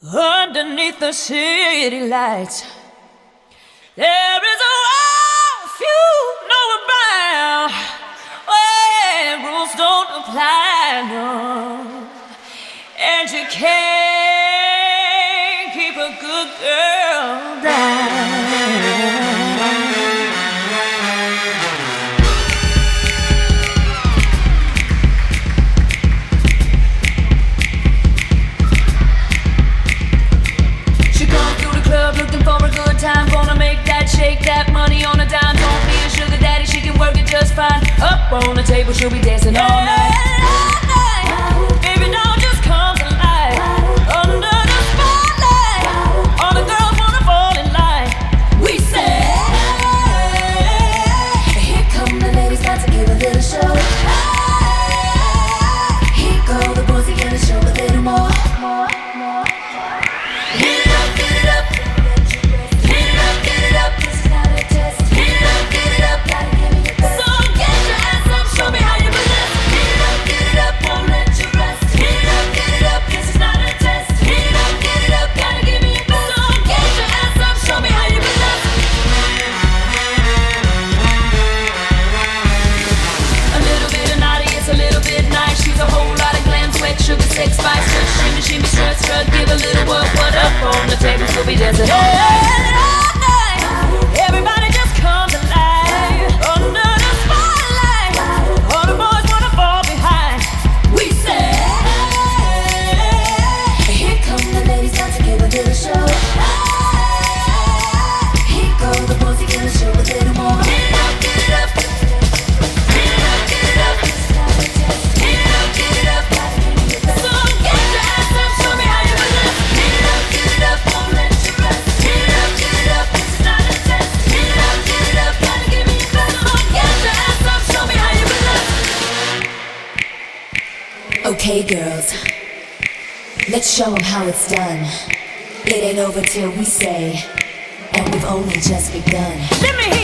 Underneath the city lights, there is a world few know about, where rules don't apply, no. And you can't keep a good girl down. Looking for a good time, gonna make that, shake that money on a dime. Don't be a sugar daddy, she can work it just fine. Up on the table, she'll be dancing all night. Baby, doll just comes alive under the spotlight. All the girls wanna fall in line. We say, here come the ladies, about to give a little show. Here go the boys, they gonna show a little more. Get it up, get it up. Sugar, sex, spice, shimmy, shimmy, strut, strut. Give a little work, what up on the table, so we dancing all night. Everybody just comes alive under the spotlight. All the boys wanna fall behind. We say, here come the ladies, time to give a little show. Here go the boys, they gonna show a little more. Get it up, get it up. Get it up, get it up. Get it up, get it up. Okay, girls, let's show them how it's done. It ain't over till we say, and we've only just begun. Let me hear